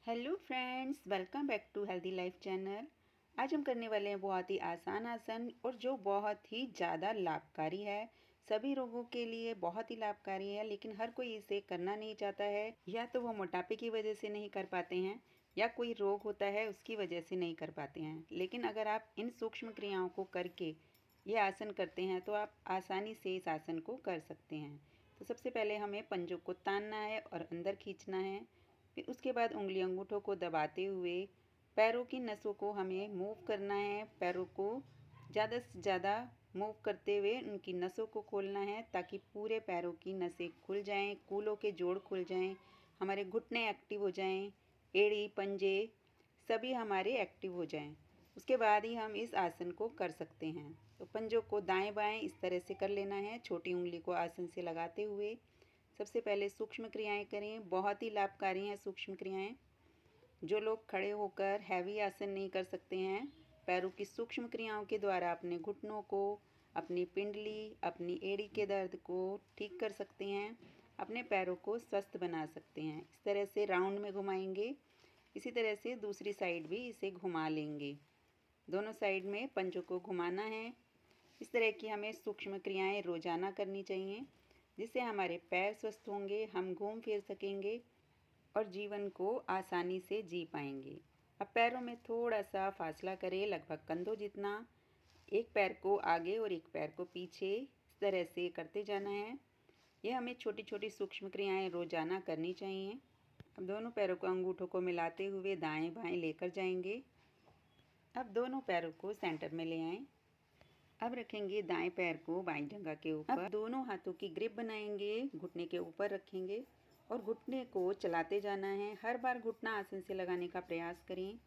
Hello friends, welcome back to healthy life channel. आज हम करने वाले हैं बहुत ही आसान आसन और जो बहुत ही ज़्यादा लाभकारी है। सभी रोगों के लिए बहुत ही लाभकारी है, लेकिन हर कोई इसे करना नहीं चाहता है। या तो वो मोटापे की वजह से नहीं कर पाते हैं या कोई रोग होता है उसकी वजह से नहीं कर पाते हैं। लेकिन अगर आप इन सूक्ष्म क्रियाओं को करके ये आसन करते हैं तो आप आसानी से इस आसन को कर सकते हैं। तो सबसे पहले हमें पंजों को तानना है और अंदर खींचना है। फिर उसके बाद उंगली अंगूठों को दबाते हुए पैरों की नसों को हमें मूव करना है। पैरों को ज़्यादा से ज़्यादा मूव करते हुए उनकी नसों को खोलना है ताकि पूरे पैरों की नसें खुल जाएं, कूलों के जोड़ खुल जाएं, हमारे घुटने एक्टिव हो जाएं, एड़ी पंजे सभी हमारे एक्टिव हो जाएं। उसके बाद ही हम इस आसन को कर सकते हैं। तो पंजों को दाएं बाएं इस तरह से कर लेना है, छोटी उंगली को आसन से लगाते हुए। सबसे पहले सूक्ष्म क्रियाएं करें, बहुत ही लाभकारी हैं सूक्ष्म क्रियाएं। जो लोग खड़े होकर हैवी आसन नहीं कर सकते हैं, पैरों की सूक्ष्म क्रियाओं के द्वारा अपने घुटनों को, अपनी पिंडली, अपनी एड़ी के दर्द को ठीक कर सकते हैं, अपने पैरों को स्वस्थ बना सकते हैं। इस तरह से राउंड में घुमाएंगे। इसी तरह से दूसरी साइड भी इसे घुमा लेंगे। दोनों साइड में पंजों को घुमाना है। इस तरह की हमें सूक्ष्म क्रियाएं रोजाना करनी चाहिए, जिससे हमारे पैर स्वस्थ होंगे, हम घूम फिर सकेंगे और जीवन को आसानी से जी पाएंगे। अब पैरों में थोड़ा सा फासला करें, लगभग कंधों जितना। एक पैर को आगे और एक पैर को पीछे इस तरह से करते जाना है। यह हमें छोटी छोटी सूक्ष्म क्रियाएं रोजाना करनी चाहिए। अब दोनों पैरों को अंगूठों को मिलाते हुए दाएं बाएं लेकर जाएंगे। अब दोनों पैरों को सेंटर में ले आएं। अब रखेंगे दाएं पैर को बाईं जंघा के ऊपर। अब दोनों हाथों की ग्रिप बनाएंगे, घुटने के ऊपर रखेंगे और घुटने को चलाते जाना है। हर बार घुटना आसन से लगाने का प्रयास करें।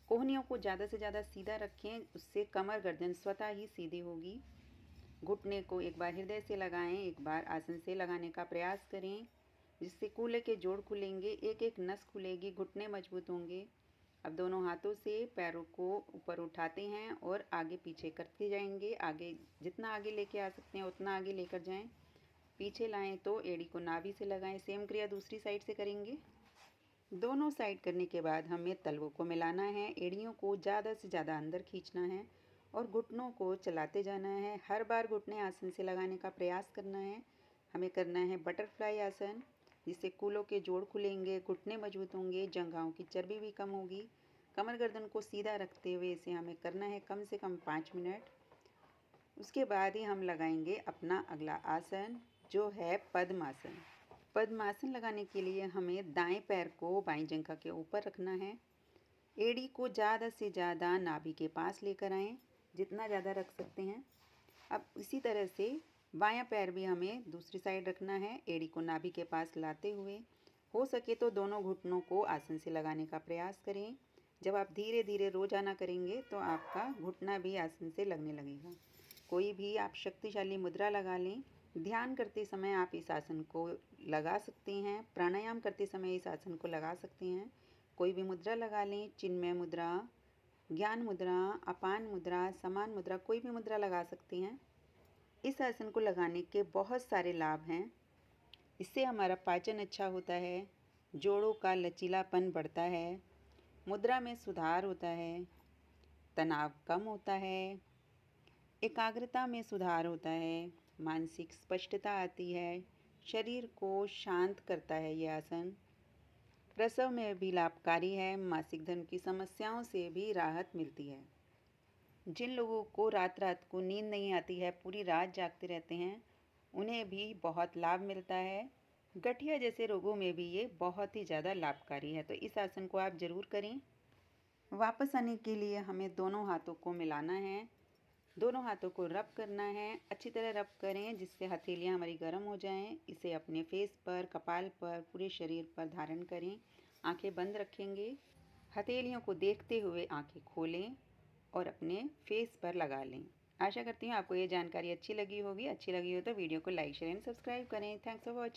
कोहनियों को ज़्यादा से ज़्यादा सीधा रखें, उससे कमर गर्दन स्वतः ही सीधी होगी। घुटने को एक बार हृदय से लगाएं, एक बार आसन से लगाने का प्रयास करें, जिससे कूल्हे के जोड़ खुलेंगे, एक एक नस खुलेगी, घुटने मजबूत होंगे। अब दोनों हाथों से पैरों को ऊपर उठाते हैं और आगे पीछे करते जाएंगे। आगे जितना आगे लेके आ सकते हैं उतना आगे लेकर जाएं। पीछे लाएं तो एड़ी को नाभि से लगाएं। सेम क्रिया दूसरी साइड से करेंगे। दोनों साइड करने के बाद हमें तलवों को मिलाना है, एड़ियों को ज़्यादा से ज़्यादा अंदर खींचना है और घुटनों को चलाते जाना है। हर बार घुटने आसन से लगाने का प्रयास करना है। हमें करना है बटरफ्लाई आसन, जिससे कूलों के जोड़ खुलेंगे, घुटने मजबूत होंगे, जंघाओं की चर्बी भी कम होगी। कमर गर्दन को सीधा रखते हुए इसे हमें करना है कम से कम 5 मिनट। उसके बाद ही हम लगाएंगे अपना अगला आसन, जो है पद्मासन। पद्मासन लगाने के लिए हमें दाएं पैर को बाईं जंघा के ऊपर रखना है। एड़ी को ज़्यादा से ज़्यादा नाभि के पास लेकर आएं, जितना ज़्यादा रख सकते हैं। अब इसी तरह से बायां पैर भी हमें दूसरी साइड रखना है, एड़ी को नाभि के पास लाते हुए। हो सके तो दोनों घुटनों को आसन से लगाने का प्रयास करें। जब आप धीरे धीरे रोजाना करेंगे तो आपका घुटना भी आसन से लगने लगेगा। कोई भी आप शक्तिशाली मुद्रा लगा लें। ध्यान करते समय आप इस आसन को लगा सकते हैं, प्राणायाम करते समय इस आसन को लगा सकते हैं। कोई भी मुद्रा लगा लें, चिन्मय मुद्रा, ज्ञान मुद्रा, अपान मुद्रा, समान मुद्रा, कोई भी मुद्रा लगा सकते हैं। इस आसन को लगाने के बहुत सारे लाभ हैं। इससे हमारा पाचन अच्छा होता है, जोड़ों का लचीलापन बढ़ता है, मुद्रा में सुधार होता है, तनाव कम होता है, एकाग्रता में सुधार होता है, मानसिक स्पष्टता आती है, शरीर को शांत करता है। यह आसन प्रसव में भी लाभकारी है, मासिक धर्म की समस्याओं से भी राहत मिलती है। जिन लोगों को रात रात को नींद नहीं आती है, पूरी रात जागते रहते हैं, उन्हें भी बहुत लाभ मिलता है। गठिया जैसे रोगों में भी ये बहुत ही ज़्यादा लाभकारी है। तो इस आसन को आप ज़रूर करें। वापस आने के लिए हमें दोनों हाथों को मिलाना है, दोनों हाथों को रब करना है। अच्छी तरह रब करें, जिससे हथेलियां हमारी गर्म हो जाएं। इसे अपने फेस पर, कपाल पर, पूरे शरीर पर धारण करें। आंखें बंद रखेंगे। हथेलियों को देखते हुए आंखें खोलें और अपने फेस पर लगा लें। आशा करती हूँ आपको ये जानकारी अच्छी लगी होगी। अच्छी लगी हो तो वीडियो को लाइक, शेयर एंड सब्सक्राइब करें। Thanks for watching.